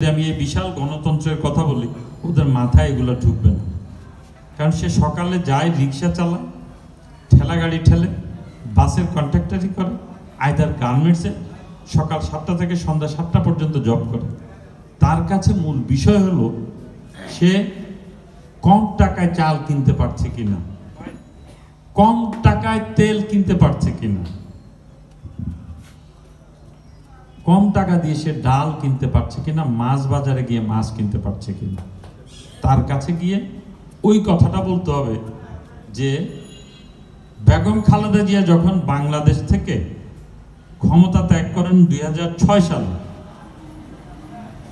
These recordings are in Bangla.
আমি এই বিশাল গণতন্ত্রের কথা বলি, ওদের মাথায় এগুলো ঢুকবে না। কারণ সে সকালে যায়, রিক্সা চালায়, ঠেলা গাড়ি ঠেলে, বাসের কন্ট্রাক্টারি করে, আইদার গার্মেন্টসে সকাল 7টা থেকে সন্ধ্যা 7টা পর্যন্ত জব করে। তার কাছে মূল বিষয় হলো সে কম টাকায় চাল কিনতে পারছে কিনা, কম টাকায় তেল কিনতে পারছে কিনা, কম টাকা দিয়ে সে ডাল কিনতে পারছে কিনা, মাছ বাজারে গিয়ে মাছ কিনতে পারছে কিনা। তার কাছে গিয়ে ওই কথাটা বলতে হবে যে বেগম খালেদা জিয়া যখন বাংলাদেশ থেকে ক্ষমতা ত্যাগ করেন 2006 সালে,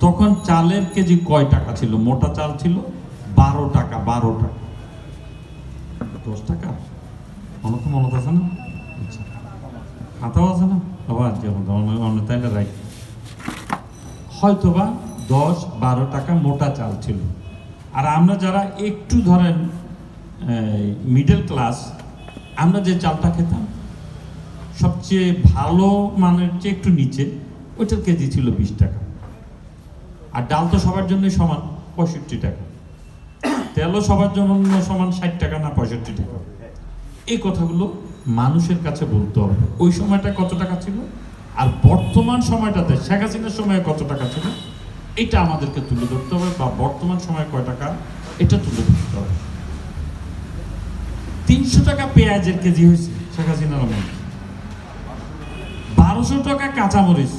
তখন চালের কেজি কয় টাকা ছিল? মোটা চাল ছিল 12 টাকা। 12 টাকা 10 টাকা মনে আছে না? আচ্ছা, খাতাও আছে না? আবার তাইলে রাইট, হয়তোবা 10-12 টাকা মোটা চাল ছিল। আর আমরা যারা একটু ধরেন মিডল ক্লাস, আমরা যে চালটা খেতাম সবচেয়ে ভালো মানের চেয়ে একটু নিচে, ওইটার কেজি ছিল 20 টাকা। আর ডাল তো সবার জন্যই সমান 65 টাকা, তেলও সবার জন্য সমান 60 টাকা না 65 টাকা। এই কথাগুলো মানুষের কাছে বলতে হবে। ওই সময়টা কত টাকা ছিল আর বর্তমান সময়টাতে শেখ হাসিনার সময়ে কত টাকা ছিল, এটা আমাদেরকে তুলে ধরতে হবে, বা বর্তমান সময়ে কয় টাকা এটা তুলে ধরতে হবে। 300 টাকা পেঁয়াজের কেজি হয়েছে শেখ হাসিনার আমলে, 1200 টাকা কাঁচামরিচ।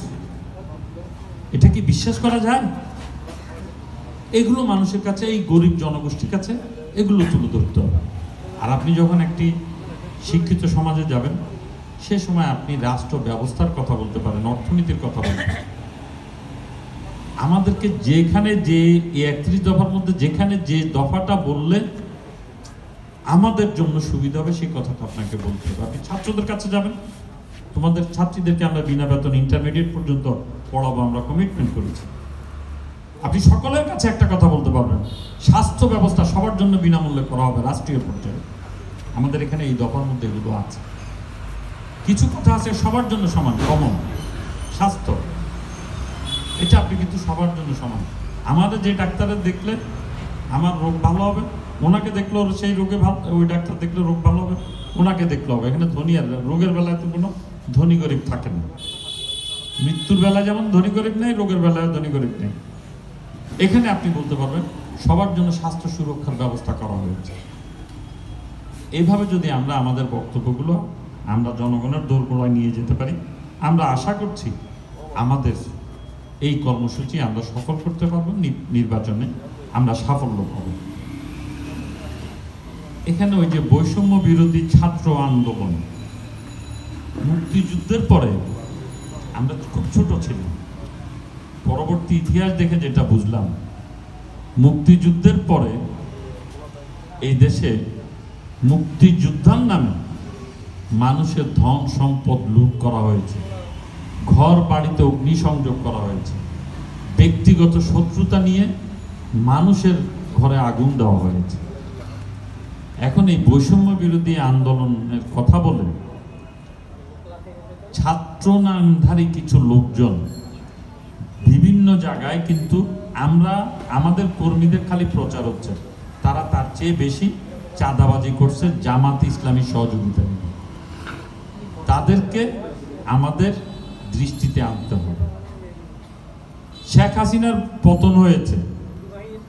এটা কি বিশ্বাস করা যায়? এগুলো মানুষের কাছে, এই গরিব জনগোষ্ঠীর কাছে এগুলো তুলে ধরতে হবে। আর আপনি যখন একটি শিক্ষিত সমাজে যাবেন, সে সময় আপনি রাষ্ট্র ব্যবস্থার কথা বলতে পারেন, অর্থনীতির কথা বলতে পারেন। আমাদেরকে যেখানে যে 31 দফার মধ্যে যেখানে যে দফাটা বললে আমাদের জন্য সুবিধা হবে, সেই কথাটা আপনাকে বলতে হবে। আপনি ছাত্রদের কাছে যাবেন, তোমাদের ছাত্রীদেরকে আমরা বিনা বেতন ইন্টারমিডিয়েট পর্যন্ত পড়াবো, আমরা কমিটমেন্ট করেছি। আপনি সকলের কাছে একটা কথা বলতে পারবেন, স্বাস্থ্য ব্যবস্থা সবার জন্য বিনামূল্যে করা হবে রাষ্ট্রীয় পর্যায়ে। আমাদের এখানে এই দফার মধ্যে এগুলো আছে। কিছু কথা আছে সবার জন্য সমান, কমন স্বাস্থ্য, এটা আপনি কিন্তু সবার জন্য সমান। আমাদের যে ডাক্তারের দেখলে আমার রোগ ভালো হবে, ওনাকে দেখলো সেই রোগে ভালো, ওই ডাক্তার দেখলে রোগ ভালো হবে, ওনাকে দেখলে হবে। এখানে ধনী আর রোগের বেলায় তো কোনো ধনী গরিব থাকে না। মৃত্যুর বেলায় যেমন ধনী গরিব নেই, রোগের বেলায় ধনী গরিব নেই। এখানে আপনি বলতে পারবেন সবার জন্য স্বাস্থ্য সুরক্ষার ব্যবস্থা করা হয়েছে। এইভাবে যদি আমরা আমাদের বক্তব্যগুলো আমরা জনগণের দোরগোড়ায় নিয়ে যেতে পারি, আমরা আশা করছি আমাদের এই কর্মসূচি আমরা সফল করতে পারবো, নির্বাচনে আমরা সাফল্য পাব। এখানে ওই যে বৈষম্য বিরোধী ছাত্র আন্দোলন, মুক্তিযুদ্ধের পরে আমরা খুব ছোট ছিলাম, পরবর্তী ইতিহাস দেখে যেটা বুঝলাম, মুক্তিযুদ্ধের পরে এই দেশে মুক্তিযোদ্ধার নামে মানুষের ধন সম্পদ লুট করা হয়েছে, ঘর বাড়িতে অগ্নিসংযোগ করা হয়েছে, ব্যক্তিগত শত্রুতা নিয়ে মানুষের ঘরে আগুন দেওয়া হয়েছে। এখন এই বৈষম্য বিরোধী আন্দোলনের কথা বলে ছাত্র নামধারী কিছু লোকজন বিভিন্ন জায়গায়, কিন্তু আমরা আমাদের কর্মীদের খালি প্রচার হচ্ছে, তারা তার চেয়ে বেশি চাঁদাবাজি করছে জামাত ইসলামী সহযোগিতা নিয়ে। তাদেরকে আমাদের দৃষ্টিতে আনতে হবে। শেখ হাসিনার পতন হয়েছে,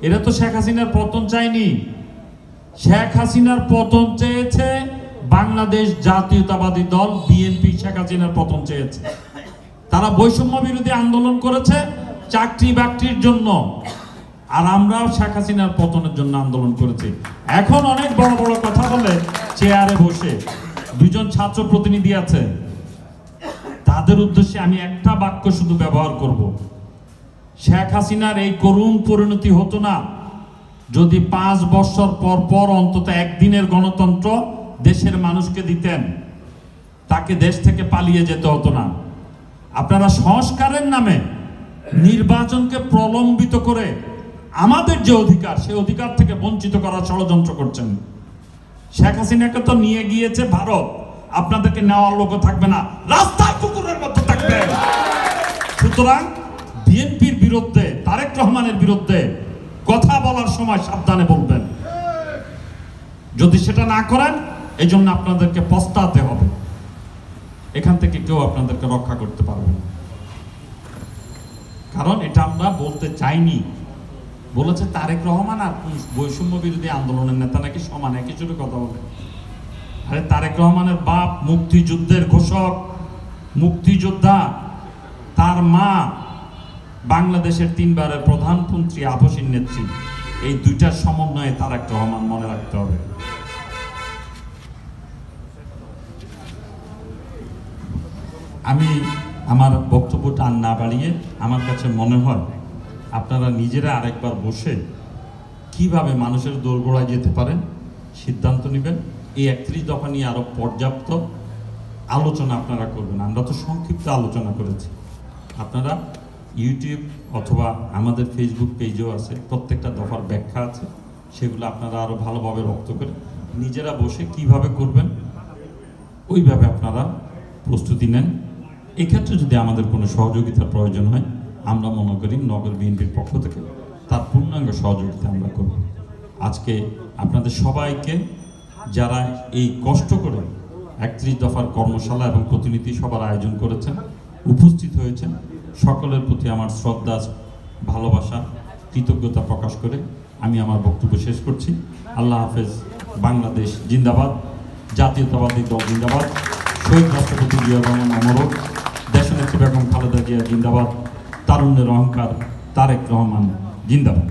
এরা তো শেখ হাসিনার পতন চায়নি। শেখ হাসিনার পতন চেয়েছে বাংলাদেশ জাতীয়তাবাদী দল বিএনপি, শেখ হাসিনার পতন চেয়েছে। তারা বৈষম্য বিরোধী আন্দোলন করেছে চাকরি বাকরির জন্য, আর আমরাও শেখ হাসিনার পতনের জন্য আন্দোলন করেছি। এখন অনেক বড় বড় কথা বলে চেয়ারে বসে দুজন ছাত্র প্রতিনিধি আছে, তাদের উদ্দেশ্যে আমি একটা বাক্য শুধু ব্যবহার করব। শেখ হাসিনার এই করুণ পরিণতি হতো না যদি 5 বছর পর পর অন্তত একদিনের গণতন্ত্র দেশের মানুষকে দিতেন, তাকে দেশ থেকে পালিয়ে যেতে হতো না। আপনারা সংস্কারের নামে নির্বাচনকে প্রলম্বিত করে আমাদের যে অধিকার, সেই অধিকার থেকে বঞ্চিত করার ষড়যন্ত্র করছেন। শেখ হাসিনাকে তো নিয়ে গিয়েছে ভারত, আপনাদেরকে নেওয়ার লোকও থাকবে না, রাস্তায় কুকুরের মতো থাকবে। সুতরাং বিএনপির বিরুদ্ধে, তারেক রহমানের বিরুদ্ধে কথা বলার সময় সাবধানে বলবেন। যদি সেটা না করেন, এই জন্য আপনাদেরকে পস্তাতে হবে। এখান থেকে কেউ আপনাদেরকে রক্ষা করতে পারবে না, কারণ এটা আমরা বলতে চাইনি। বলেছে তারেক রহমান আর বৈষম্য বিরোধী আন্দোলনের নেতা নাকি সমান, একই সুরে কথা বলে। আরে তারেক রহমানের বাপ মুক্তিযুদ্ধের ঘোষক, মুক্তিযোদ্ধা, তার মা বাংলাদেশের 3 বারের প্রধানমন্ত্রী, আপসীর নেত্রী। এই দুইটার সমন্বয়ে তারেক রহমান, মনে রাখতে হবে। আমি আমার বক্তব্যটা আর না বাড়িয়ে, আমার কাছে মনে হয় আপনারা নিজেরা আরেকবার বসে কিভাবে মানুষের দোরগোড়ায় যেতে পারেন সিদ্ধান্ত নেবেন। এই 31 দফা নিয়ে আরো পর্যাপ্ত আলোচনা আপনারা করবেন। আমরা তো সংক্ষিপ্ত আলোচনা করেছি, আপনারা ইউটিউব অথবা আমাদের ফেসবুক পেজও আছে, প্রত্যেকটা দফার ব্যাখ্যা আছে, সেগুলো আপনারা আরো ভালোভাবে রপ্ত করে নিজেরা বসে কিভাবে করবেন ওইভাবে আপনারা প্রস্তুতি নেন। এক্ষেত্রে যদি আমাদের কোনো সহযোগিতার প্রয়োজন হয়, আমরা মনে করি নগর বিএনপির পক্ষ থেকে তার পূর্ণাঙ্গ সহযোগিতা আমরা করব। আজকে আপনাদের সবাইকে, যারা এই কষ্ট করে 31 দফার কর্মশালা এবং প্রতিনিধি সভার আয়োজন করেছেন, উপস্থিত হয়েছেন, সকলের প্রতি আমার শ্রদ্ধা, ভালোবাসা, কৃতজ্ঞতা প্রকাশ করে আমি আমার বক্তব্য শেষ করছি। আল্লাহ হাফেজ। বাংলাদেশ জিন্দাবাদ, জাতীয়তাবাদী দল জিন্দাবাদ, শহীদ রাষ্ট্রপতি জিয়া রহমান অমর, দেশনেত্রী বেগম খালেদা জিয়া জিন্দাবাদ, তারুণ্যের অহংকার তারেক রহমান জিন্দাবাদ।